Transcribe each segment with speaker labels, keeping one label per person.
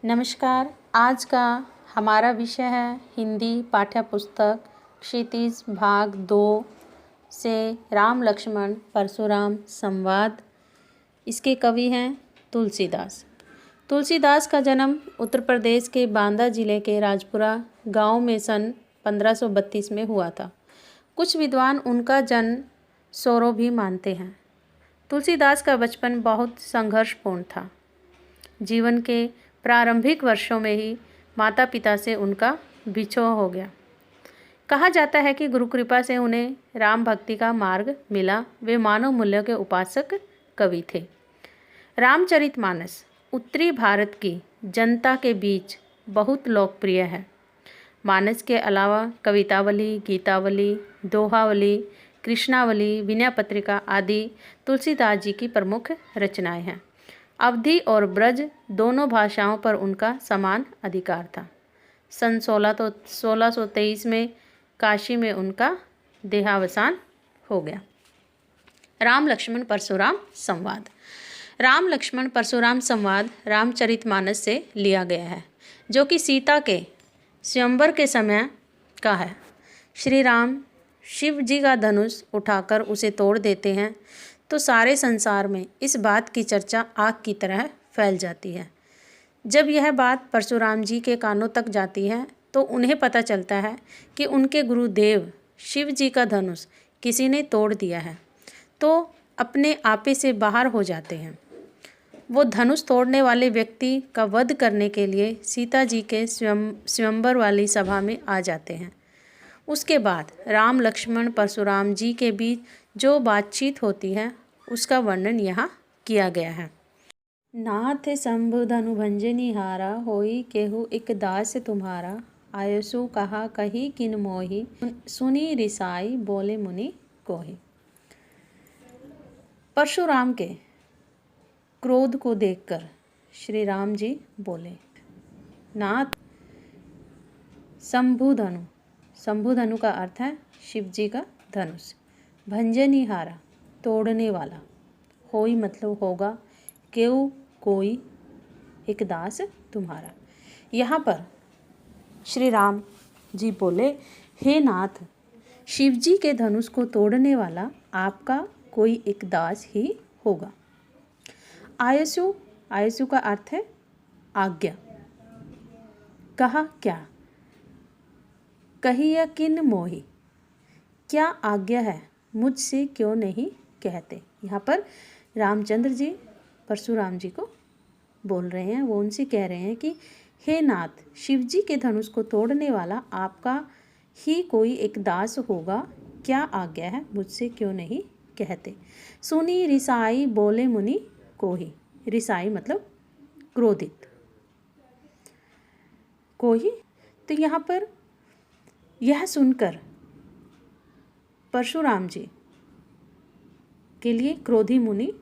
Speaker 1: नमस्कार। आज का हमारा विषय है हिंदी पाठ्य पुस्तक क्षितिज भाग 2 से राम लक्ष्मण परशुराम संवाद। इसके कवि हैं तुलसीदास। तुलसीदास का जन्म उत्तर प्रदेश के बांदा जिले के राजपुरा गांव में सन 1532 में हुआ था। कुछ विद्वान उनका जन्म सौरव भी मानते हैं। तुलसीदास का बचपन बहुत संघर्षपूर्ण था। जीवन के प्रारंभिक वर्षों में ही माता पिता से उनका बिछोह हो गया। कहा जाता है कि गुरु कृपा से उन्हें राम भक्ति का मार्ग मिला। वे मानव मूल्यों के उपासक कवि थे। रामचरितमानस उत्तरी भारत की जनता के बीच बहुत लोकप्रिय है। मानस के अलावा कवितावली, गीतावली, दोहावली, कृष्णावली, विनय पत्रिका आदि तुलसीदास जी की प्रमुख रचनाएं हैं। अवधी और ब्रज दोनों भाषाओं पर उनका समान अधिकार था। सन 1623 में काशी में उनका देहावसान हो गया। राम लक्ष्मण परशुराम संवाद। राम लक्ष्मण परशुराम संवाद रामचरितमानस से लिया गया है, जो कि सीता के स्वयंवर के समय का है। श्री राम शिव जी का धनुष उठाकर उसे तोड़ देते हैं तो सारे संसार में इस बात की चर्चा आग की तरह फैल जाती है। जब यह बात परशुराम जी के कानों तक जाती है तो उन्हें पता चलता है कि उनके गुरुदेव शिव जी का धनुष किसी ने तोड़ दिया है, तो अपने आपे से बाहर हो जाते हैं। वो धनुष तोड़ने वाले व्यक्ति का वध करने के लिए सीता जी के स्वयंवर वाली सभा में आ जाते हैं। उसके बाद राम लक्ष्मण परशुराम जी के बीच जो बातचीत होती है उसका वर्णन यहाँ किया गया है। नाथ शंभु धनु भंजनी हारा, होई केहू एक दास तुम्हारा। आयसु कहा कही किन मोही, सुनी रिसाई बोले मुनि कोही। परशुराम के क्रोध को देखकर श्री राम जी बोले, नाथ शंभु धनु का अर्थ है शिव जी का धनुष। भंजनी हारा तोड़ने वाला, होई मतलब होगा, केऊ कोई, एक दास तुम्हारा। यहाँ पर श्री राम जी बोले, हे नाथ, शिव जी के धनुष को तोड़ने वाला आपका कोई एक दास ही होगा। आयसु का अर्थ है आज्ञा। कहा क्या, कही या किन मोही, क्या आज्ञा है, मुझसे क्यों नहीं कहते। यहाँ पर रामचंद्र जी परशुराम जी को बोल रहे हैं। वो उनसे कह रहे हैं कि हे नाथ, शिव जी के धनुष को तोड़ने वाला आपका ही कोई एक दास होगा, क्या आज्ञा है, मुझसे क्यों नहीं कहते। सुनी रिसाई बोले मुनि कोही। रिसाई मतलब क्रोधित, कोही। तो यहाँ पर यह सुनकर परशुराम जी के लिए क्रोधी मुनि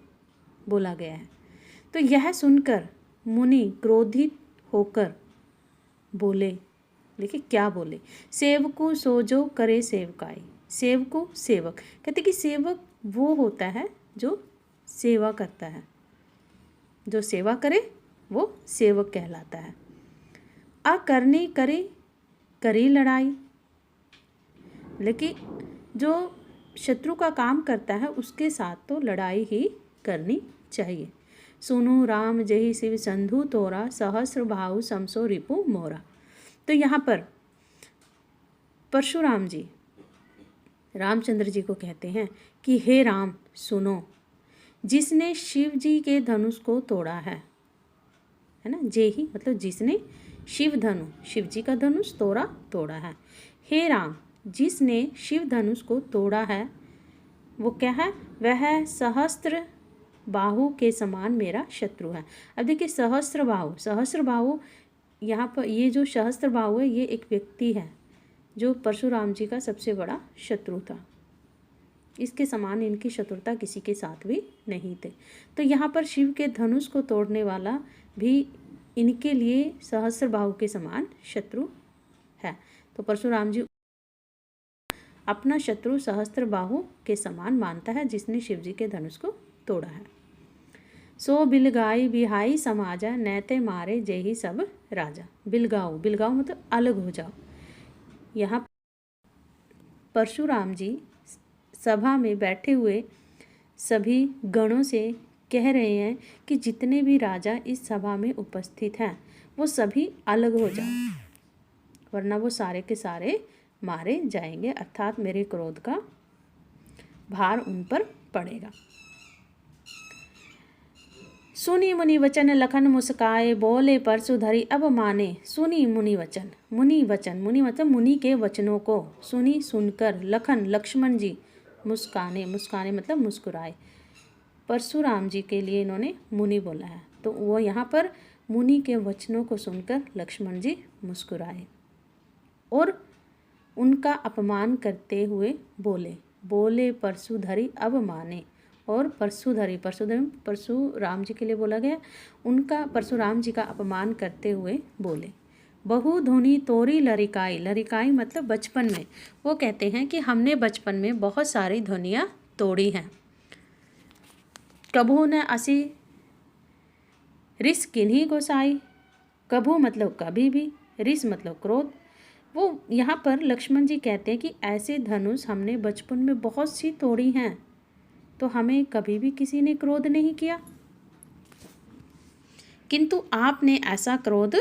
Speaker 1: बोला गया है। तो यह सुनकर मुनि क्रोधित होकर बोले, देखिए क्या बोले, सेवकु सोजो करे सेवकाई। सेवकु सेवक, कहते कि सेवक वो होता है जो सेवा करता है, जो सेवा करे वो सेवक कहलाता है। अकरनी करे करी लड़ाई, लेकिन जो शत्रु का काम करता है उसके साथ तो लड़ाई ही करनी चाहिए। सुनु राम जही शिव संधु तोरा, सहस्र भाऊ समसो रिपु मोरा। तो यहाँ पर परशुराम जी रामचंद्र जी को कहते हैं कि हे राम सुनो, जिसने शिव जी के धनुष को तोड़ा है ना, जेही मतलब जिसने शिव जी का धनुष तोड़ा है। हे राम, जिसने शिव धनुष को तोड़ा है वो क्या है, वह सहस्त्र बाहु के समान मेरा शत्रु है। अब देखिए सहस्त्र बाहु, यहाँ पर ये जो सहस्त्र बाहु है ये एक व्यक्ति है जो परशुराम जी का सबसे बड़ा शत्रु था। इसके समान इनकी शत्रुता किसी के साथ भी नहीं थे। तो यहाँ पर शिव के धनुष को तोड़ने वाला भी इनके लिए सहस्त्र बाहु के समान शत्रु है। तो परशुराम जी अपना शत्रु सहस्त्र बाहु के समान मानता है जिसने शिव जी के धनुष को तोड़ा है। सो बिलगाई बिहाई समाजा, नैते मारे जेही सब राजा। बिलगाओ, बिलगाओ मतलब अलग हो जाओ। यहाँ परशुराम जी सभा में बैठे हुए सभी गणों से कह रहे हैं कि जितने भी राजा इस सभा में उपस्थित हैं वो सभी अलग हो जाओ, वरना वो सारे के सारे मारे जाएंगे, अर्थात मेरे क्रोध का भार उन पर पड़ेगा। सुनी मुनि वचन लखन मुस्काए, बोले परशुधरी अब माने। सुनी मुनि वचन, मुनि वचन, मुनि मतलब मुनि के वचनों को सुनी, सुनकर, लखन लक्ष्मण जी मुस्काने, मुस्काने मतलब मुस्कुराए। परशुराम जी के लिए इन्होंने मुनि बोला है, तो वो यहाँ पर मुनि के वचनों को सुनकर लक्ष्मण जी मुस्कुराए और उनका अपमान करते हुए बोले, बोले परशुधरी अब माने। और परशुधरी, परशुराम जी के लिए बोला गया, उनका परशुराम जी का अपमान करते हुए बोले। बहु धुनी तोरी लरिकाई, लरिकाई मतलब बचपन में, वो कहते हैं कि हमने बचपन में बहुत सारी ध्वनियाँ तोड़ी हैं। कभू न असी रिस किन्हीं गोसाई, कभू मतलब कभी भी, रिस मतलब क्रोध। वो यहाँ पर लक्ष्मण जी कहते हैं कि ऐसे धनुष हमने बचपन में बहुत सी तोड़ी हैं, तो हमें कभी भी किसी ने क्रोध नहीं किया, किंतु आपने ऐसा क्रोध,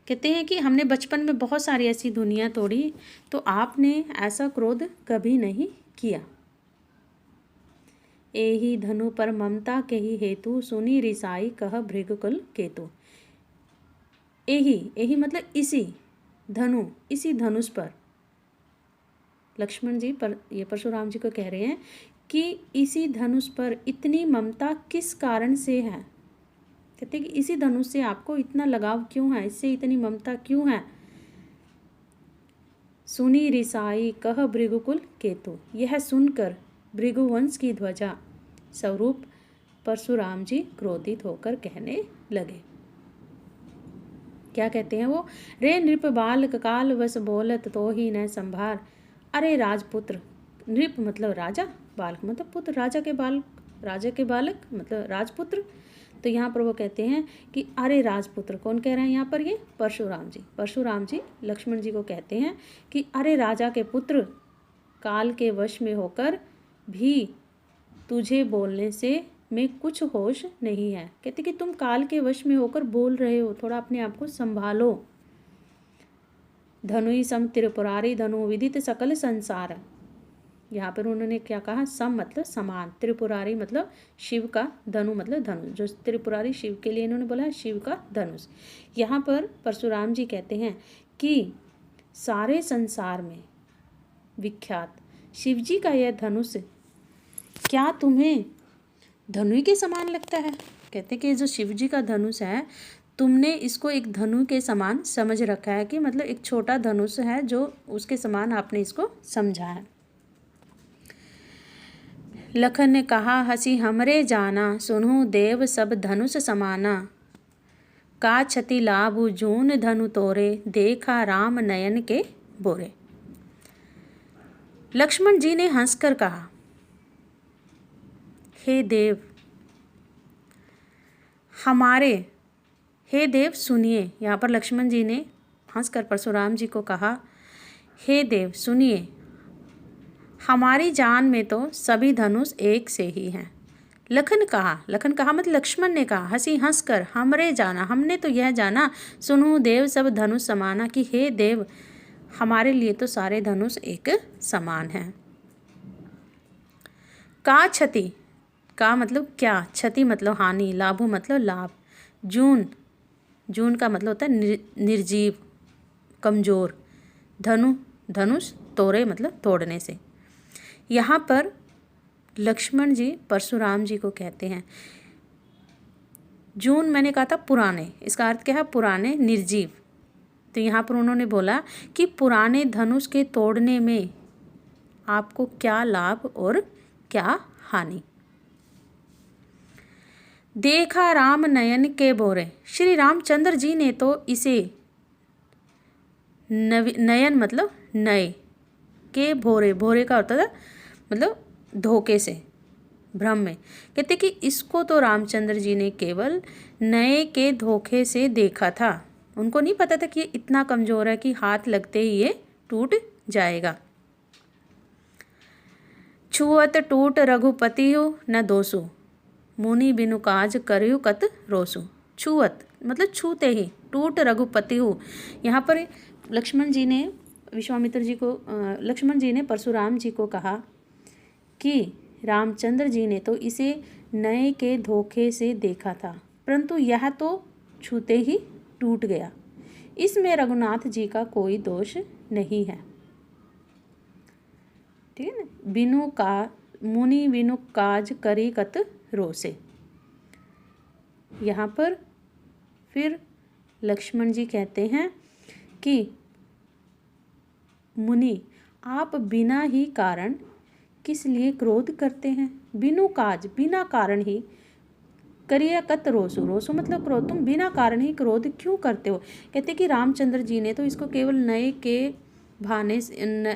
Speaker 1: कहते हैं कि हमने बचपन में बहुत सारी ऐसी धुनियाँ तोड़ी, तो आपने ऐसा क्रोध कभी नहीं किया। एही धनु पर ममता के ही हेतु, सुनी रिसाई कह भृगकुल केतु। एही मतलब इसी धनु, इसी धनुष पर लक्ष्मण जी पर, ये परशुराम जी को कह रहे हैं कि इसी धनुष पर इतनी ममता किस कारण से है। कहते हैं कि इसी धनुष से आपको इतना लगाव क्यों है, इससे इतनी ममता क्यों है। सुनी रिसाई कह भृगुकुल केतु, यह सुनकर भृगुवंश की ध्वजा स्वरूप परशुराम जी क्रोधित होकर कहने लगे। क्या कहते हैं वो, रे नृप बालक काल वश बोलत तो ही न संभार। अरे राजपुत्र, नृप मतलब राजा, बालक मतलब पुत्र, राजा के बालक मतलब राजपुत्र। तो यहाँ पर वो कहते हैं कि अरे राजपुत्र, कौन कह रहे हैं यहाँ पर, ये परशुराम जी लक्ष्मण जी को कहते हैं कि अरे राजा के पुत्र, काल के वश में होकर भी तुझे बोलने से में कुछ होश नहीं है। कहते कि तुम काल के वश में होकर बोल रहे हो, थोड़ा अपने आप को संभालो। धनुई सम त्रिपुरारी, धनु विदित सकल संसार। यहाँ पर उन्होंने क्या कहा, सम मतलब समान, त्रिपुरारी मतलब शिव का, धनु मतलब धनुष, जो त्रिपुरारी शिव के लिए इन्होंने बोला है शिव का धनुष। यहाँ पर परशुराम जी कहते हैं कि सारे संसार में विख्यात शिव जी का यह धनुष क्या तुम्हें धनु के समान लगता है। कहते कि जो शिव जी का धनुष है, तुमने इसको एक धनु के समान समझ रखा है, कि मतलब एक छोटा धनुष है जो उसके समान आपने इसको समझा है। लखन ने कहा हंसी हमरे जाना, सुनहु देव सब धनुष समाना। का क्षति लाभ जून धनु तोरे, देखा राम नयन के बोरे। लक्ष्मण जी ने हंसकर कहा, हे देव हमारे, हे देव सुनिए। यहाँ पर लक्ष्मण जी ने हंसकर परशुराम जी को कहा, हे देव सुनिए, हमारी जान में तो सभी धनुष एक से ही हैं। लखन कहा मतलब लक्ष्मण ने कहा हंसी हंसकर, हमरे जाना, हमने तो यह जाना, सुनो देव सब धनुष समाना, कि हे देव हमारे लिए तो सारे धनुष एक समान हैं। का क्षति, का मतलब क्या, क्षति मतलब हानि, लाभो मतलब लाभ, जून का मतलब होता है निर्जीव, कमज़ोर, धनुष तोड़े मतलब तोड़ने से। यहाँ पर लक्ष्मण जी परशुराम जी को कहते हैं, जून मैंने कहा था पुराने, इसका अर्थ क्या है, पुराने निर्जीव। तो यहाँ पर उन्होंने बोला कि पुराने धनुष के तोड़ने में आपको क्या लाभ और क्या हानि। देखा राम नयन के बोरे, श्री रामचंद्र जी ने तो इसे नयन मतलब नए के भोरे, भोरे का होता था मतलब धोखे से, भ्रम में। कहते कि इसको तो रामचंद्र जी ने केवल नए के धोखे से देखा था, उनको नहीं पता था कि ये इतना कमज़ोर है कि हाथ लगते ही ये टूट जाएगा। छुअत टूट रघुपति हो न दोसु, मुनि बिनु काज करयु कत रोसु। छुअत मतलब छूते ही, टूट रघुपति हो, यहाँ पर लक्ष्मण जी ने विश्वामित्र जी को लक्ष्मण जी ने परशुराम जी को कहा कि रामचंद्र जी ने तो इसे नए के धोखे से देखा था, परंतु यह तो छूते ही टूट गया, इसमें रघुनाथ जी का कोई दोष नहीं है। ठीक है ना। बिनु का मुनि बिनु काज करी कत रोसे। यहाँ पर फिर लक्ष्मण जी कहते हैं कि मुनि आप बिना ही कारण किस लिए क्रोध करते हैं, बिनु काज बिना कारण ही, करिए कत रोसु, रोसु मतलब क्रोध, तुम बिना कारण ही क्रोध क्यों करते हो। कहते कि रामचंद्र जी ने तो इसको केवल नए के बहाने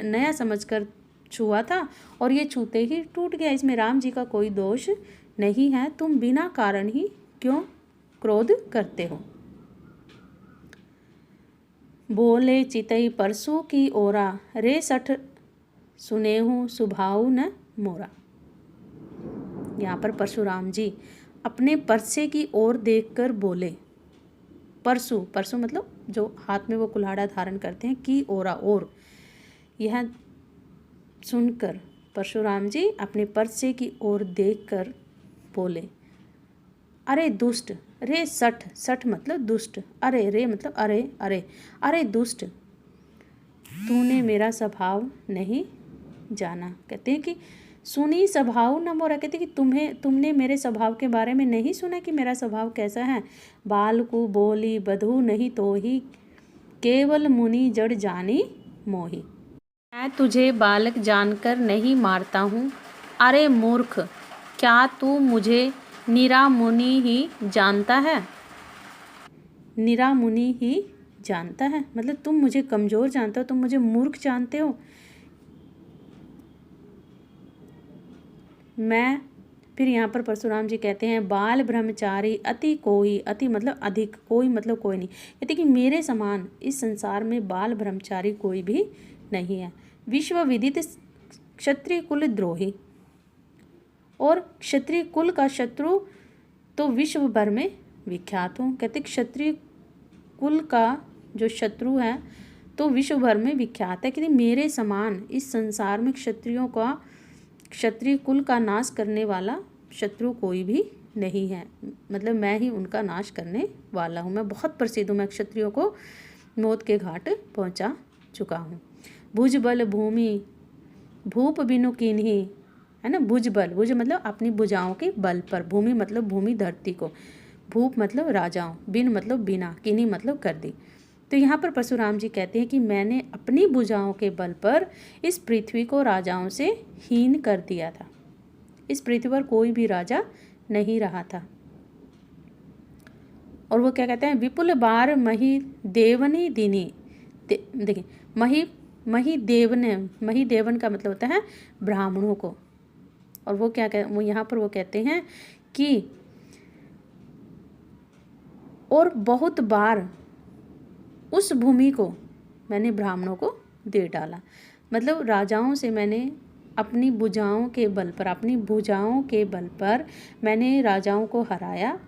Speaker 1: नया समझकर छुआ था और ये छूते ही टूट गया, इसमें राम जी का कोई दोष नहीं है, तुम बिना कारण ही क्यों क्रोध करते हो। बोले चितई परसों की ओरा, रे सठ सुनेहूँ सुभाऊ न मोरा। यहाँ पर परशुराम जी अपने परसे की ओर देखकर बोले। परसु, परसु मतलब जो हाथ में वो कुल्हाड़ा धारण करते हैं, की ओरा ओर, यह सुनकर परशुराम जी अपने परसे की ओर देखकर बोले, अरे दुष्ट, रे सठ, सठ मतलब दुष्ट, अरे रे मतलब अरे अरे, अरे दुष्ट, तूने मेरा स्वभाव नहीं जाना। कहते हैं कि सुनी स्वभाव न मोरा, कहते कि तुमने मेरे स्वभाव के बारे में नहीं सुना कि मेरा स्वभाव कैसा है। बाल को बोली बधू नहीं तो ही, केवल मुनि जड़ जानी मोही। मैं तुझे बालक जानकर नहीं मारता हूँ, अरे मूर्ख, क्या तू मुझे निरा मुनि ही जानता है। निरा मुनि ही जानता है मतलब तुम मुझे कमज़ोर जानते हो, तुम मुझे मूर्ख जानते हो। मैं फिर यहाँ पर परशुराम जी कहते हैं, बाल ब्रह्मचारी अति कोई, अति मतलब अधिक, कोई मतलब कोई नहीं, कहते कि मेरे समान इस संसार में बाल ब्रह्मचारी कोई भी नहीं है। विश्व विदित क्षत्रिय कुल द्रोही, और क्षत्रिय कुल का शत्रु तो विश्व भर में विख्यात हूँ। कहते क्षत्रिय कुल का जो शत्रु है तो विश्व भर में विख्यात है। कहते मेरे समान इस संसार में क्षत्रिय कुल का नाश करने वाला शत्रु कोई भी नहीं है, मतलब मैं ही उनका नाश करने वाला हूँ, मैं बहुत प्रसिद्ध हूँ, मैं क्षत्रियों को मौत के घाट पहुँचा चुका हूँ। भुज बल भूमि भूप बिनु कीन्ही, है ना। भुज बल, भुज मतलब अपनी भुजाओं के बल पर, भूमि मतलब भूमि धरती को, भूप मतलब राजाओं, बिन मतलब बिना, किन्ही मतलब कर दी। तो यहाँ पर परशुराम जी कहते हैं कि मैंने अपनी भुजाओं के बल पर इस पृथ्वी को राजाओं से हीन कर दिया था, इस पृथ्वी पर कोई भी राजा नहीं रहा था। और वो क्या कहते हैं, विपुल बार मही देवनी दिनी, देखिए मही देवन का मतलब होता है ब्राह्मणों को। और वो क्या कह वो यहाँ पर वो कहते हैं कि और बहुत बार उस भूमि को मैंने ब्राह्मणों को दे डाला, मतलब राजाओं से मैंने अपनी भुजाओं के बल पर मैंने राजाओं को हराया,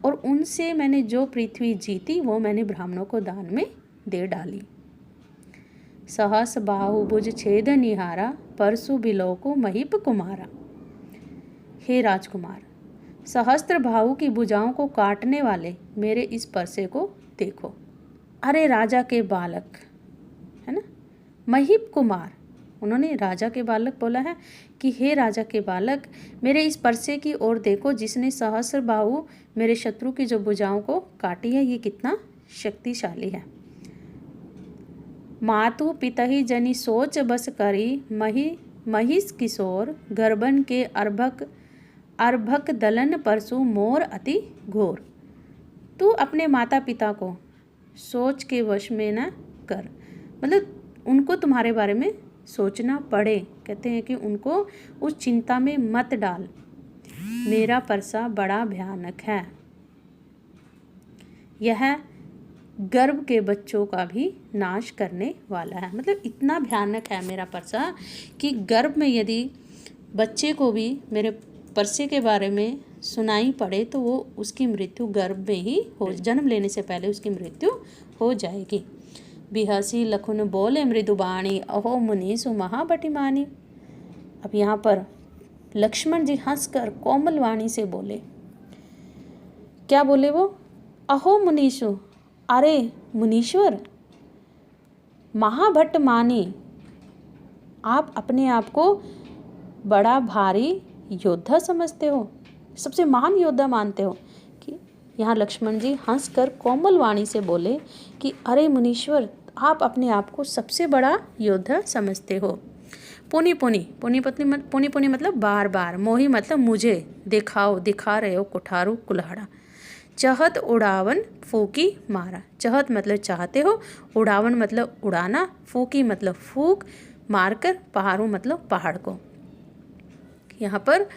Speaker 1: और उनसे मैंने जो पृथ्वी जीती वो मैंने ब्राह्मणों को दान में दे डाली। सहस बाहुभुज छेद निहारा, परसु बिलो को महीप कुमारा। हे राजकुमार, सहस्त्र बाहु की भुजाओं को काटने वाले मेरे इस परसे को देखो। अरे राजा के बालक, है ना, महीप कुमार, उन्होंने राजा के बालक बोला है कि हे राजा के बालक, मेरे इस परसे की ओर देखो, जिसने सहस्त्र बाहु मेरे शत्रु की जो भुजाओं को काटी है, ये कितना शक्तिशाली है। मातु पितहि जनि सोच बस करी, महिष किशोर गर्भन के अर्भक दलन परसु मोर अति घोर। तू अपने माता पिता को सोच के वश में न कर, मतलब उनको तुम्हारे बारे में सोचना पड़े। कहते हैं कि उनको उस चिंता में मत डाल। मेरा परसा बड़ा भयानक है, यह गर्भ के बच्चों का भी नाश करने वाला है। मतलब इतना भयानक है मेरा परसा कि गर्भ में यदि बच्चे को भी मेरे परसे के बारे में सुनाई पड़े तो वो उसकी मृत्यु गर्भ में ही हो, जन्म लेने से पहले उसकी मृत्यु हो जाएगी। बिहसी लखुन बोले मृदुबाणी, अहो मुनीसु महाबटिमानी। अब यहाँ पर लक्ष्मण जी हंसकर कोमल वाणी से बोले। क्या बोले वो? अहो मुनीसु, अरे मुनीश्वर, महाभट्ट मानी, आप अपने आप को बड़ा भारी योद्धा समझते हो, सबसे महान योद्धा मानते हो। कि यहाँ लक्ष्मण जी हंसकर कोमल वाणी से बोले कि अरे मुनीश्वर, आप अपने आप को सबसे बड़ा योद्धा समझते हो। पुनि पुनि पुनि पत्नी पुनि पुनि मतलब बार बार, मोही मतलब मुझे, दिखाओ दिखा रहे हो, कुठारू कुल्हाड़ा। चहत उड़ावन फूकी मारा। चहत मतलब चाहते हो, उड़ावन मतलब उड़ाना, फूकी मतलब फूक, मारकर पहाड़ों मतलब पहाड़ को। यहाँ पर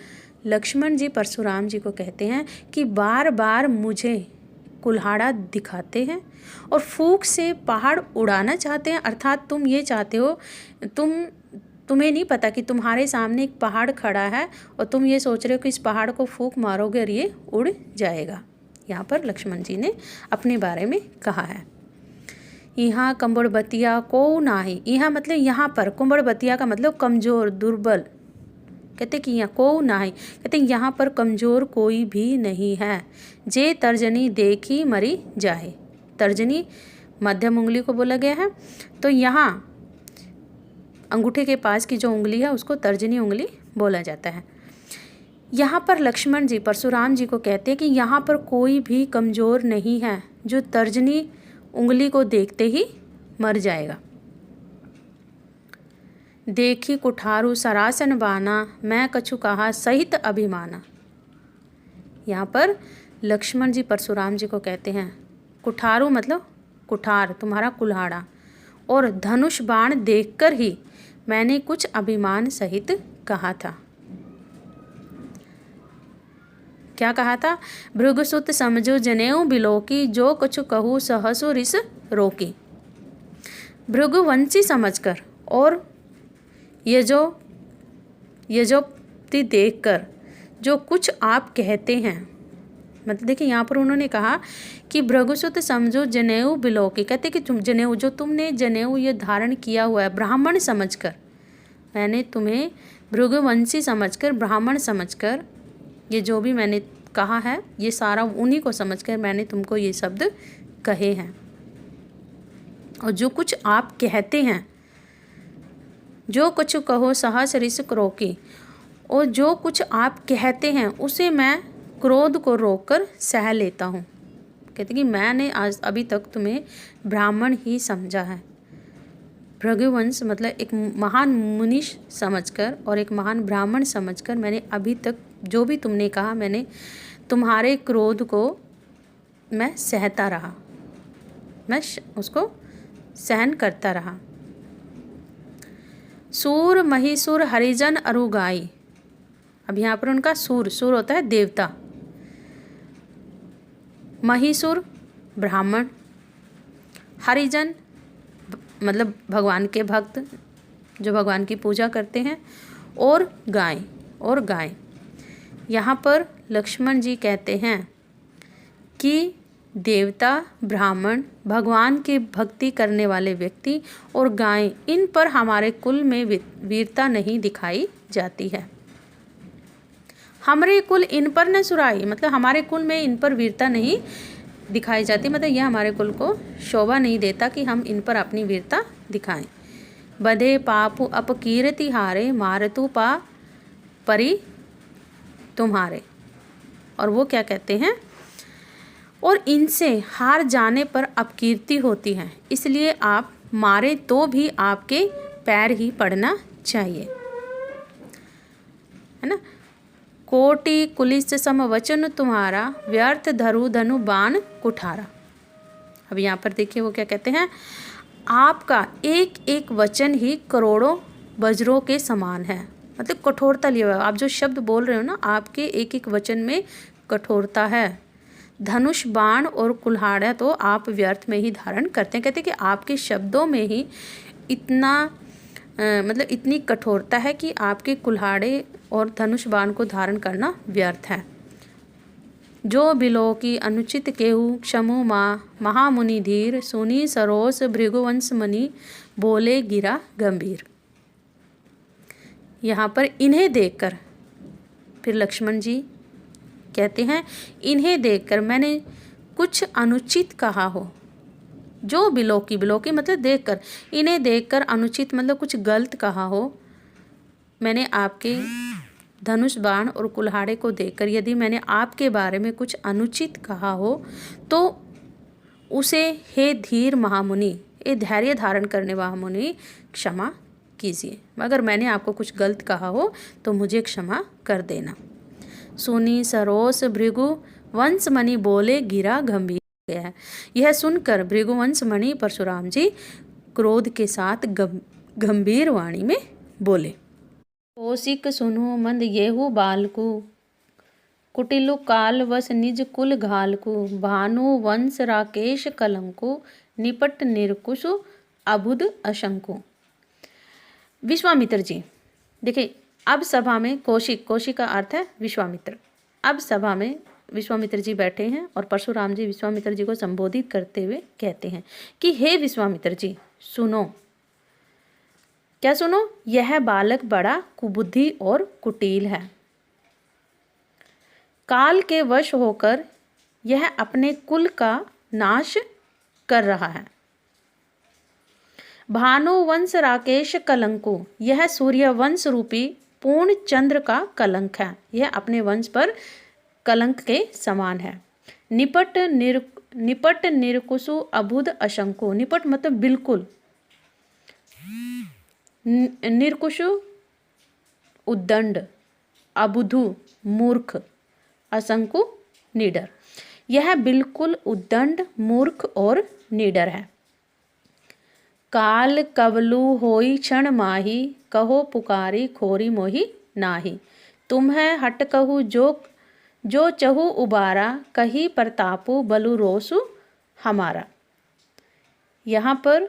Speaker 1: लक्ष्मण जी परशुराम जी को कहते हैं कि बार बार मुझे कुल्हाड़ा दिखाते हैं और फूक से पहाड़ उड़ाना चाहते हैं। अर्थात तुम ये चाहते हो, तुम्हें नहीं पता कि तुम्हारे सामने एक पहाड़ खड़ा है और तुम ये सोच रहे हो कि इस पहाड़ को फूक मारोगे और ये उड़ जाएगा। यहाँ पर लक्ष्मण जी ने अपने बारे में कहा है। यहाँ कंबड़बतिया को नाही, यहाँ मतलब यहाँ पर, कुंबड़बतिया का मतलब कमज़ोर दुर्बल। कहते कि यहाँ को नाही, कहते यहाँ पर कमज़ोर कोई भी नहीं है। जे तर्जनी देखी मरी जाए। तर्जनी मध्यम उंगली को बोला गया है, तो यहाँ अंगूठे के पास की जो उंगली है उसको तर्जनी उंगली बोला जाता है। यहाँ पर लक्ष्मण जी परशुराम जी को कहते हैं कि यहाँ पर कोई भी कमज़ोर नहीं है जो तर्जनी उंगली को देखते ही मर जाएगा। देखी कुठारू सरासन बाना, मैं कछु कहा सहित अभिमाना। यहाँ पर लक्ष्मण जी परशुराम जी को कहते हैं कुठारू मतलब कुठार, तुम्हारा कुल्हाड़ा, और धनुष बाण देखकर ही मैंने कुछ अभिमान सहित कहा था। क्या कहा था? भृगुसुत समझो जनेऊ बिलोकी, जो कछु कहूँ सहसु रिस रोकी। भृगुवंशी समझकर और यजोक्ति देखकर जो कुछ आप कहते हैं, मतलब देखिए यहाँ पर उन्होंने कहा कि भृगुसुत समझो जनेऊ बिलोकी। कहते कि तुम जनेऊ, जो तुमने जनेऊ ये धारण किया हुआ है, ब्राह्मण समझकर, मैंने तुम्हें भृगुवंशी समझकर, ब्राह्मण समझकर, ये जो भी मैंने कहा है ये सारा उन्हीं को समझकर मैंने तुमको ये शब्द कहे हैं। और जो कुछ आप कहते हैं, जो कुछ कहो सहस रिस रोकी, और जो कुछ आप कहते हैं उसे मैं क्रोध को रोककर सह लेता हूँ। कहते कि मैंने आज अभी तक तुम्हें ब्राह्मण ही समझा है। भृगुवंश मतलब एक महान मुनीष समझकर और एक महान ब्राह्मण समझकर मैंने अभी तक जो भी तुमने कहा, मैंने तुम्हारे क्रोध को मैं सहता रहा, मैं उसको सहन करता रहा। सूर महिसूर हरिजन अरुगाई। अब यहाँ पर उनका सूर, सूर होता है देवता, महिसूर ब्राह्मण, हरिजन मतलब भगवान के भक्त जो भगवान की पूजा करते हैं, और गाय। यहाँ पर लक्ष्मण जी कहते हैं कि देवता, ब्राह्मण, भगवान की भक्ति करने वाले व्यक्ति और गाय, इन पर हमारे कुल में वीरता नहीं दिखाई जाती है। हमरे कुल इन पर न सुराई, मतलब हमारे कुल में इन पर वीरता नहीं दिखाई जाती, मतलब यह हमारे कुल को शोभा नहीं देता कि हम इन पर अपनी वीरता दिखाएं। बधे पापु अपकीर्ति हारे, मारतु पा परी तुम्हारे। और वो क्या कहते हैं? और इनसे हार जाने पर अपकीर्ति होती है, इसलिए आप मारे तो भी आपके पैर ही पड़ना चाहिए, है ना। कोटि कुलिस सम वचन तुम्हारा, व्यर्थ धरु धनु बाण कुठारा। अब यहाँ पर देखिए वो क्या कहते हैं, आपका एक एक वचन ही करोड़ों वज्रों के समान है। मतलब कठोरता लिया हुआ, आप जो शब्द बोल रहे हो ना, आपके एक एक वचन में कठोरता है। धनुष बाण और कुल्हाड़ा तो आप व्यर्थ में ही धारण करते हैं। कहते हैं कि आपके शब्दों में ही इतना मतलब इतनी कठोरता है कि आपके कुल्हाड़े और धनुष बाण को धारण करना व्यर्थ है। जो बिलो की अनुचित केहू क्षमु माँ महामुनि धीर, सुनी सरोस भृगुवंश मणि बोले गिरा गंभीर। यहाँ पर इन्हें देखकर फिर लक्ष्मण जी कहते हैं, इन्हें देखकर मैंने कुछ अनुचित कहा हो। जो बिलोकी, बिलोकी मतलब देखकर, इन्हें देखकर अनुचित मतलब कुछ गलत कहा हो। मैंने आपके धनुष बाण और कुल्हाड़े को देखकर यदि मैंने आपके बारे में कुछ अनुचित कहा हो तो उसे हे धीर महामुनि, ये धैर्य धारण करने महामुनि, क्षमा कीजिए। अगर मैंने आपको कुछ गलत कहा हो तो मुझे क्षमा कर देना। सुनी सरोस भृगु वंश मणि बोले गिरा गंभीर गया है। यह सुनकर भृगुवंश मणि परशुराम जी क्रोध के साथ गंभीर वाणी में बोले। कौशिक सुनो मंद येहु बालकु, कुटिलु काल वस निज कुल घालकु, भानु वंश राकेश कलंकु, निपट निरकुशु अबुद अशंकु। विश्वामित्र जी, देखिए अब सभा में कौशिक, कौशिक का अर्थ है विश्वामित्र। अब सभा में विश्वामित्र जी बैठे हैं और परशुराम जी विश्वामित्र जी को संबोधित करते हुए कहते हैं कि हे विश्वामित्र जी सुनो। क्या सुनो? यह बालक बड़ा कुबुद्धि और कुटिल है। काल के वश होकर यह अपने कुल का नाश कर रहा है। भानुवंश राकेश कलंको, यह सूर्यवंश रूपी पूर्ण चंद्र का कलंक है। यह अपने वंश पर कलंक के समान है। निपट निरकुशु अबुध अशंकु, निपट मतलब बिल्कुल, निरकुशु उद्दंड, अबुधु मूर्ख, असंकु निडर। यह बिल्कुल उद्दंड, मूर्ख और निडर है। काल कवलु होई क्षण माही, कहो पुकारी खोरी मोही नाही। तुम्हें हट कहू जो चहु उबारा, कही प्रतापु बलु रोसु हमारा। यहाँ पर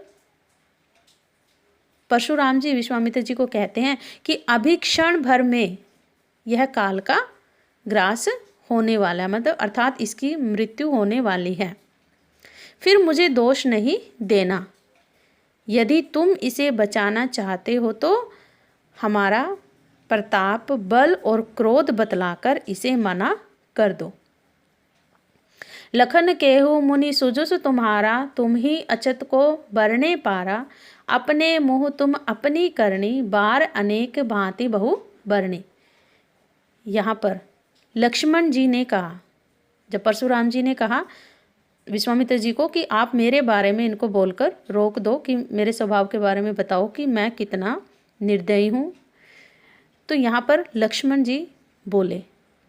Speaker 1: परशुराम जी विश्वामित्र जी को कहते हैं कि अभी क्षण भर में यह काल का ग्रास होने वाला है, मतलब अर्थात इसकी मृत्यु होने वाली है। फिर मुझे दोष नहीं देना। यदि तुम इसे बचाना चाहते हो तो हमारा प्रताप, बल और क्रोध बतलाकर इसे मना कर दो। लखन केहु मुनि सुजुस तुम्हारा, तुम ही अचत को बरने पारा। अपने मुँह तुम अपनी करनी, बार अनेक भांति बहु बरने। यहाँ पर लक्ष्मण जी ने कहा, जब परशुराम जी ने कहा विश्वामित्र जी को कि आप मेरे बारे में इनको बोलकर रोक दो, कि मेरे स्वभाव के बारे में बताओ कि मैं कितना निर्दयी हूँ, तो यहाँ पर लक्ष्मण जी बोले,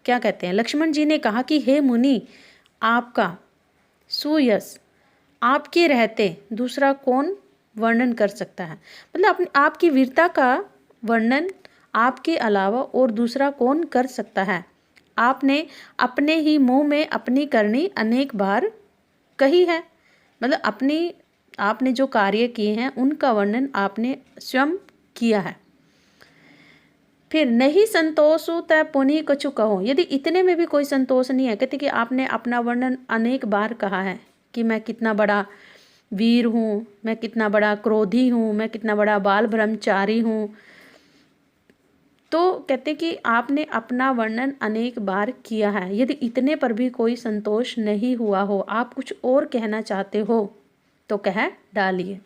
Speaker 1: क्या कहते हैं? लक्ष्मण जी ने कहा कि हे मुनि, आपका सुयश आपके रहते दूसरा कौन वर्णन कर सकता है? मतलब आपकी वीरता का वर्णन आपके अलावा और दूसरा कौन कर सकता है? आपने अपने ही मुंह में अपनी करनी अनेक बार कही है। मतलब आपने जो कार्य किए हैं उनका वर्णन आपने स्वयं किया है। फिर नहीं संतोषु तय पुनि कछु कहो, यदि इतने में भी कोई संतोष नहीं है, कहते कि आपने अपना वर्णन अनेक बार कहा है कि मैं कितना बड़ा वीर हूँ, मैं कितना बड़ा क्रोधी हूँ, मैं कितना बड़ा बाल ब्रह्मचारी हूँ, तो कहते कि आपने अपना वर्णन अनेक बार किया है। यदि इतने पर भी कोई संतोष नहीं हुआ हो, आप कुछ और कहना चाहते हो तो कह डालिए।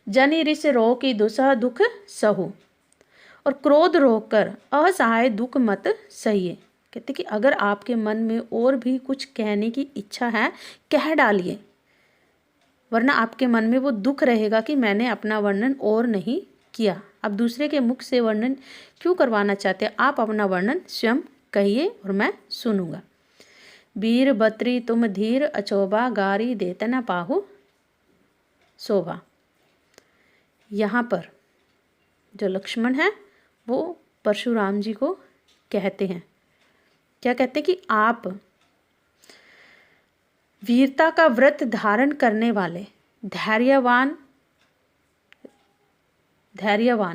Speaker 1: जनि रिस रो की दुसह दुख सहु, और क्रोध रोककर असहाय दुख मत सहिए। कहते कि अगर आपके मन में और भी कुछ कहने की इच्छा है कह डालिए, वरना आपके मन में वो दुख रहेगा कि मैंने अपना वर्णन और नहीं किया। अब दूसरे के मुख से वर्णन क्यों करवाना चाहते हैं? आप अपना वर्णन स्वयं कहिए और मैं सुनूंगा। वीर बत्री तुम धीर अचोबा, गारी देते न पाहु शोभा। यहाँ पर जो लक्ष्मण है वो परशुराम जी को कहते हैं, क्या कहते हैं कि आप वीरता का व्रत धारण करने वाले धैर्यवान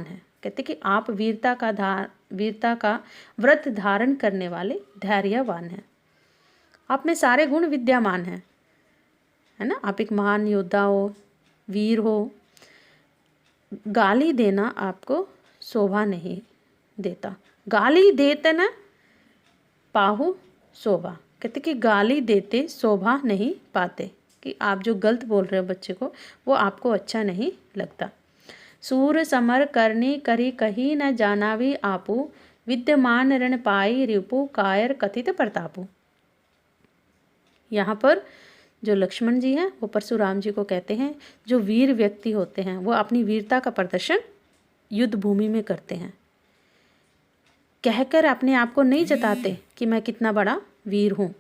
Speaker 1: हैं। कहते कि आप वीरता का व्रत धारण करने वाले धैर्यवान हैं। आप में सारे गुण विद्यमान हैं, है ना। आप एक महान योद्धा हो, वीर हो। गाली देना आपको शोभा नहीं देता। गाली देते न पाहु शोभा। कहते कि गाली देते शोभा नहीं पाते, कि आप जो गलत बोल रहे हो बच्चे को वो आपको अच्छा नहीं लगता। सूर समर करनी करी कहीं न जानावी आपू, विद्यमान रण पाई रिपु कायर कथित प्रतापु। यहाँ पर जो लक्ष्मण जी हैं वो परशुराम जी को कहते हैं, जो वीर व्यक्ति होते हैं वो अपनी वीरता का प्रदर्शन युद्ध भूमि में करते हैं। कहकर अपने आप को नहीं जताते कि मैं कितना बड़ा वीर हूँ, है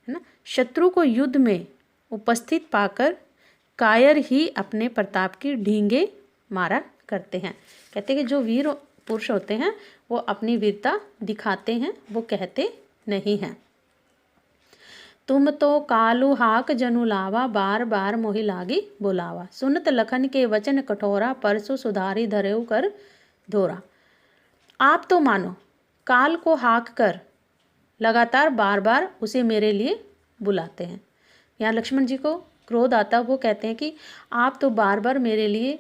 Speaker 1: ना। शत्रु को युद्ध में उपस्थित पाकर कायर ही अपने प्रताप की ढींगे मारा करते हैं। कहते हैं कि जो वीर पुरुष होते हैं वो अपनी वीरता दिखाते हैं, वो कहते नहीं हैं। तुम तो कालू हाक जनु लावा, बार बार मोहि लागी बुलावा। सुनत लखन के वचन कठोरा, परसु सुधारी धरेउ कर धोरा। आप तो मानो काल को हाक कर लगातार बार बार उसे मेरे लिए बुलाते हैं। यहाँ लक्ष्मण जी को क्रोध आता, वो कहते हैं कि आप तो बार बार मेरे लिए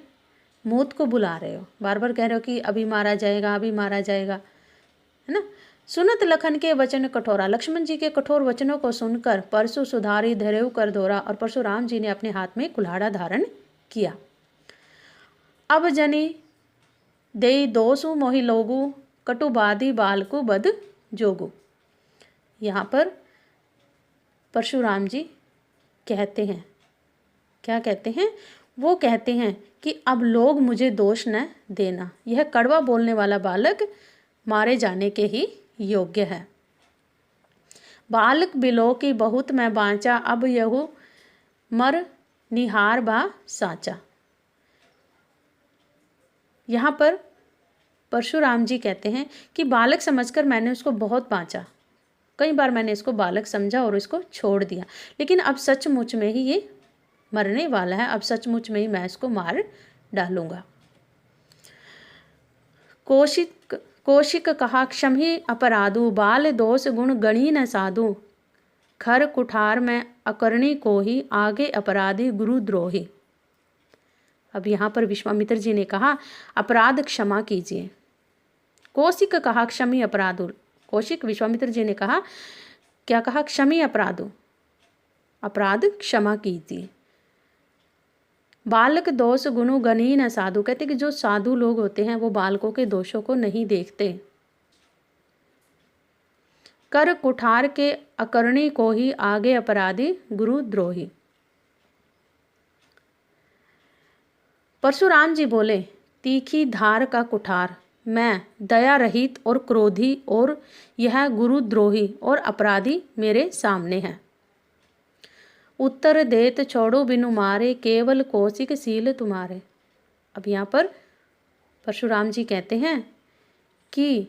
Speaker 1: मौत को बुला रहे हो, बार बार कह रहे हो कि अभी मारा जाएगा, अभी मारा जाएगा, है ना। सुनत लखन के वचन कठोरा, लक्ष्मण जी के कठोर वचनों को सुनकर परसु सुधारी धरेउ कर धोरा, और परशुराम जी ने अपने हाथ में कुल्हाड़ा धारण किया। अब जनी देई दोसु मोहि लोगु, कटुबादी बालकु बद जोगु। यहाँ पर परशुराम जी कहते हैं, क्या कहते हैं, वो कहते हैं कि अब लोग मुझे दोष न देना, यह कड़वा बोलने वाला बालक मारे जाने के ही योग्य है। बालक बिलो की बहुत मैं बाँचा, अब यहु मर निहार बा साचा। यहाँ पर परशुराम जी कहते हैं कि बालक समझकर मैंने उसको बहुत बाँचा, कई बार मैंने इसको बालक समझा और इसको छोड़ दिया, लेकिन अब सचमुच में ही ये मरने वाला है, अब सचमुच में ही मैं इसको मार डालूंगा। कौशिक कहा क्षमहि अपराधु, बाल दोष गुण गणी न साधु। खर कुठार में अकरणी को ही, आगे अपराधी गुरु द्रोही। अब यहाँ पर विश्वामित्र जी ने कहा अपराध क्षमा कीजिए। कौशिक कहा क्षमी अपराधु, कौशिक विश्वामित्र जी ने कहा, क्या कहा, क्षमी अपराधु, अपराध क्षमा कीजिए। बालक दोष गुणु गणी न साधु, कहते कि जो साधु लोग होते हैं वो बालकों के दोषों को नहीं देखते। कर कुठार के अकरणी को ही, आगे अपराधी गुरु द्रोही। परशुराम जी बोले तीखी धार का कुठार, मैं दया रहित और क्रोधी, और यह गुरुद्रोही और अपराधी मेरे सामने है। उत्तर देत छोड़ो बिनु मारे, केवल कौशिक सील तुम्हारे। अब यहाँ पर परशुराम जी कहते हैं कि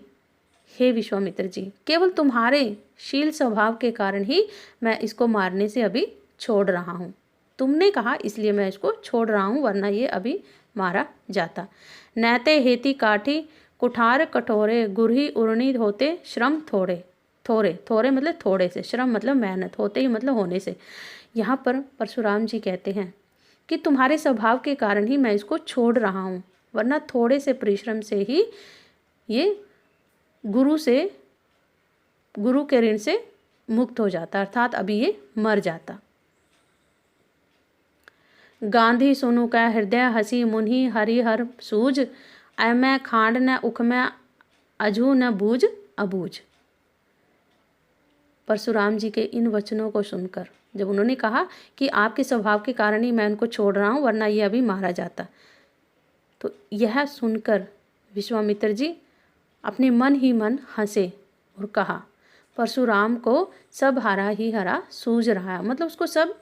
Speaker 1: हे विश्वामित्र जी, केवल तुम्हारे शील स्वभाव के कारण ही मैं इसको मारने से अभी छोड़ रहा हूँ। तुमने कहा इसलिए मैं इसको छोड़ रहा हूँ, वरना ये अभी मारा जाता। नैते हेती काठी कुठार कठोरे, गुरही उर्णी होते श्रम थोड़े। थोड़े मतलब थोड़े से, श्रम मतलब मेहनत, होते ही मतलब होने से। यहाँ पर परशुराम जी कहते हैं कि तुम्हारे स्वभाव के कारण ही मैं इसको छोड़ रहा हूँ, वरना थोड़े से परिश्रम से ही ये गुरु के ऋण से मुक्त हो जाता, अर्थात अभी ये मर जाता। गांधी सुनु का हृदय हसी मुनि, हरिहर सूझ, मैं खांड न उख में अजू न बूझ अबूझ। परशुराम जी के इन वचनों को सुनकर, जब उन्होंने कहा कि आपके स्वभाव के कारण ही मैं उनको छोड़ रहा हूँ, वरना ये अभी मारा जाता, तो यह सुनकर विश्वामित्र जी अपने मन ही मन हंसे और कहा परशुराम को सब हरा ही हरा सूझ रहा है, मतलब उसको सब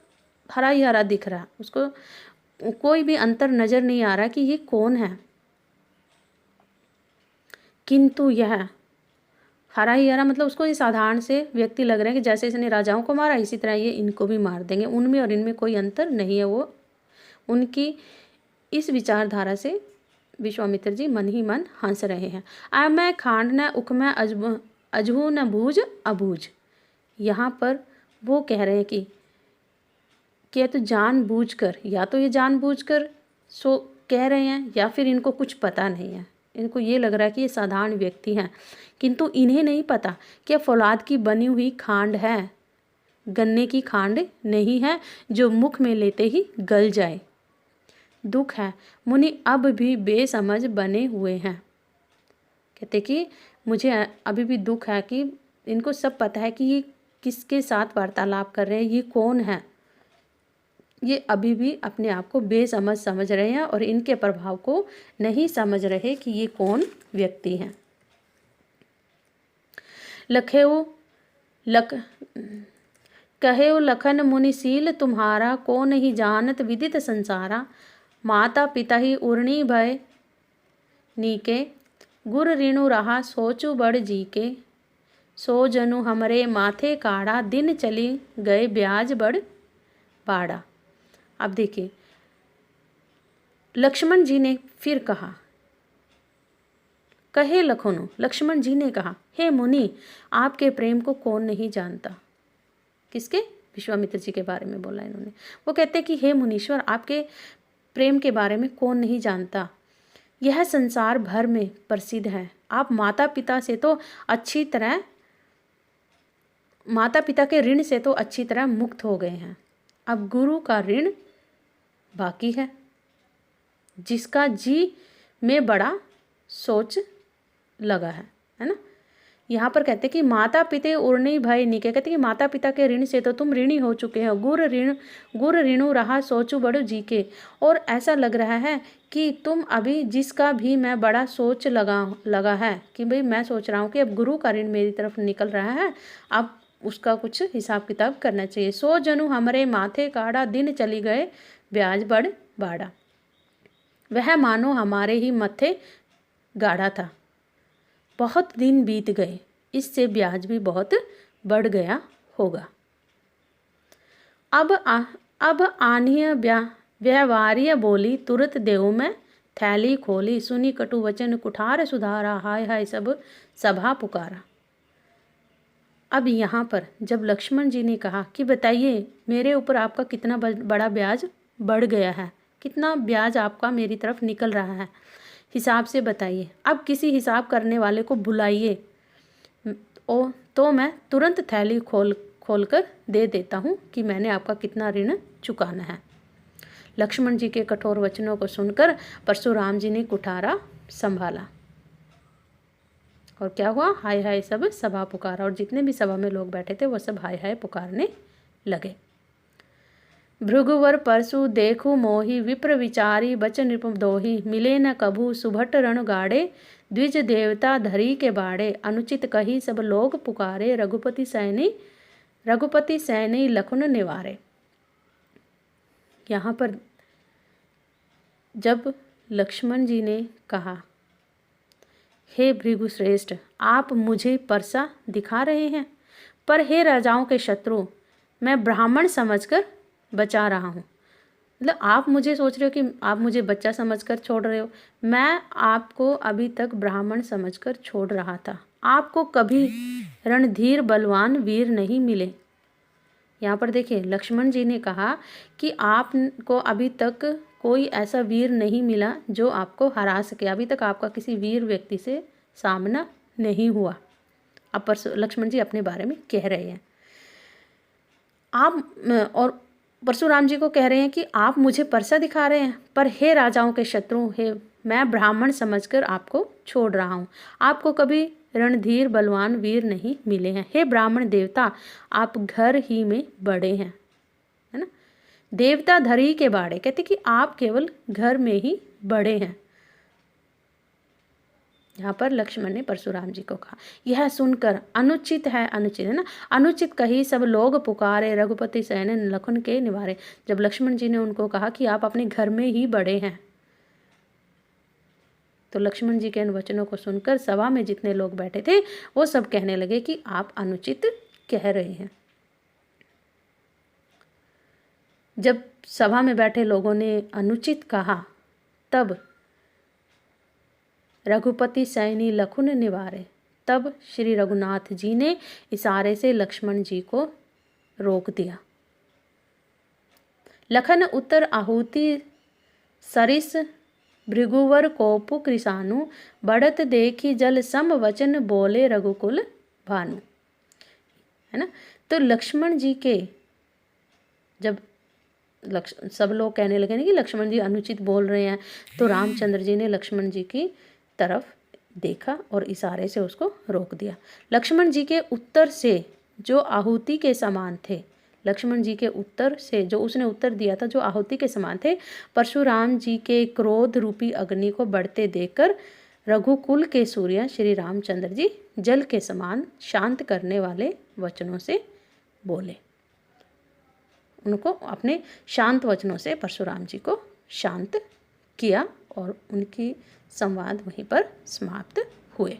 Speaker 1: हरा ही हरा दिख रहा है, उसको कोई भी अंतर नज़र नहीं आ रहा कि ये कौन है। किंतु यह हरा ही हरा मतलब उसको ये साधारण से व्यक्ति लग रहे हैं कि जैसे इसने राजाओं को मारा इसी तरह ये इनको भी मार देंगे, उनमें और इनमें कोई अंतर नहीं है। वो उनकी इस विचारधारा से विश्वामित्र जी मन ही मन हंस रहे हैं। आ मैं खांड न उख में अजहू न बूझ अबूझ। यहाँ पर वो कह रहे हैं कि या तो जानबूझकर, या तो ये जानबूझकर सो कह रहे हैं या फिर इनको कुछ पता नहीं है। इनको ये लग रहा है कि ये साधारण व्यक्ति हैं, किंतु इन्हें नहीं पता कि फौलाद की बनी हुई खांड है, गन्ने की खांड नहीं है जो मुख में लेते ही गल जाए। दुख है मुनि अब भी बेसमझ बने हुए हैं। कहते कि मुझे अभी भी दुख है कि इनको सब पता है कि ये किसके साथ वार्तालाप कर रहे हैं, ये कौन है, ये अभी भी अपने आप को बेसमझ समझ रहे हैं और इनके प्रभाव को नहीं समझ रहे कि ये कौन व्यक्ति हैं। कहेउ लखन मुनिशील तुम्हारा, को नहीं जानत विदित संसारा। माता पिता ही उर्णी भय नीके, गुर ऋणु रहा सोचु बड़ जी के। सो जनु हमरे माथे काढ़ा, दिन चली गए ब्याज बड़ बाड़ा। अब देखिए लक्ष्मण जी ने फिर कहा, कहे लखनऊ, लक्ष्मण जी ने कहा, हे मुनि आपके प्रेम को कौन नहीं जानता। किसके? विश्वामित्र जी के बारे में बोला इन्होंने। वो कहते कि हे मुनीश्वर आपके प्रेम के बारे में कौन नहीं जानता, यह संसार भर में प्रसिद्ध है। आप माता पिता के ऋण से तो अच्छी तरह मुक्त हो गए हैं, अब गुरु का ऋण बाकी है, जिसका जी में बड़ा सोच लगा है ना। यहाँ पर कहते कि माता पिता उर्णी भय निके, कहते कि माता पिता के ऋण से तो तुम ऋणी हो चुके हो। गुर ऋणु रहा सोचु बड़ो जी के, और ऐसा लग रहा है कि तुम अभी जिसका भी मैं बड़ा सोच लगा है कि भाई मैं सोच रहा हूँ कि अब गुरु का ऋण मेरी तरफ निकल रहा है, अब उसका कुछ हिसाब किताब करना चाहिए। सो जनु हमरे माथे काढ़ा, दिन चली गए ब्याज बड़ बाड़ा। वह मानो हमारे ही मत्थे गाढ़ा था, बहुत दिन बीत गए, इससे ब्याज भी बहुत बढ़ गया होगा। अब आनिय व्यवहार्य बोली, तुरंत देव में थैली खोली। सुनी कटु वचन कुठार सुधारा, हाय हाय सब सभा पुकारा। अब यहाँ पर जब लक्ष्मण जी ने कहा कि बताइए मेरे ऊपर आपका कितना बड़ा ब्याज बढ़ गया है, कितना ब्याज आपका मेरी तरफ निकल रहा है, हिसाब से बताइए। अब किसी हिसाब करने वाले को बुलाइए तो मैं तुरंत थैली खोल कर दे देता हूँ कि मैंने आपका कितना ऋण चुकाना है। लक्ष्मण जी के कठोर वचनों को सुनकर परशुराम जी ने कुठारा संभाला और क्या हुआ, हाय हाय सब सभा पुकारा। और जितने भी सभा में लोग बैठे थे वो सब हाय हाय पुकारने लगे। भृगुवर परसु देखु मोहि, विप्र विचारी बचन नृप दोहि। मिले न कभू सुभट रण गाड़े, द्विज देवता धरी के बाड़े। अनुचित कही सब लोग पुकारे, रघुपति सैनी लखुन निवारे। यहाँ पर जब लक्ष्मण जी ने कहा, हे भृगुश्रेष्ठ आप मुझे परसा दिखा रहे हैं, पर हे राजाओं के शत्रु मैं ब्राह्मण समझकर बचा रहा हूँ। मतलब आप मुझे सोच रहे हो कि आप मुझे बच्चा समझकर छोड़ रहे हो, मैं आपको अभी तक ब्राह्मण समझकर छोड़ रहा था। आपको कभी रणधीर बलवान वीर नहीं मिले। यहाँ पर देखिए लक्ष्मण जी ने कहा कि आपको अभी तक कोई ऐसा वीर नहीं मिला जो आपको हरा सके, अभी तक आपका किसी वीर व्यक्ति से सामना नहीं हुआ। अब लक्ष्मण जी अपने बारे में कह रहे हैं आप, और परशुराम जी को कह रहे हैं कि आप मुझे परसा दिखा रहे हैं, पर हे राजाओं के शत्रु, हे मैं ब्राह्मण समझकर आपको छोड़ रहा हूँ। आपको कभी रणधीर बलवान वीर नहीं मिले हैं। हे ब्राह्मण देवता आप घर ही में बड़े हैं, है ना। देवता धरी के बाड़े, कहते कि आप केवल घर में ही बड़े हैं। यहाँ पर लक्ष्मण ने परशुराम जी को कहा, यह सुनकर अनुचित है ना, अनुचित कही सब लोग पुकारे, रघुपति सैन लखन के निवारे। जब लक्ष्मण जी ने उनको कहा कि आप अपने घर में ही बड़े हैं, तो लक्ष्मण जी के इन वचनों को सुनकर सभा में जितने लोग बैठे थे वो सब कहने लगे कि आप अनुचित कह रहे हैं। जब सभा में बैठे लोगों ने अनुचित कहा तब रघुपति सैनी लखुन निवारे, तब श्री रघुनाथ जी ने इशारे से लक्ष्मण जी को रोक दिया। लखन उत्तर आहुति सरिस भृगुवर कोपु कृषाणु, बढ़त देखी जल सम वचन बोले रघुकुल भानु, है ना। तो लक्ष्मण जी के जब सब लोग कहने लगे ना कि लक्ष्मण जी अनुचित बोल रहे हैं, तो रामचंद्र जी ने लक्ष्मण जी की तरफ देखा और इशारे से उसको रोक दिया। लक्ष्मण जी के उत्तर से जो आहुति के समान थे, लक्ष्मण जी के उत्तर से जो उसने उत्तर दिया था जो आहुति के समान थे, परशुराम जी के क्रोध रूपी अग्नि को बढ़ते देखकर रघुकुल के सूर्य श्री रामचंद्र जी जल के समान शांत करने वाले वचनों से बोले। उनको अपने शांत वचनों से परशुराम जी को शांत किया और उनकी संवाद वहीं पर समाप्त हुए।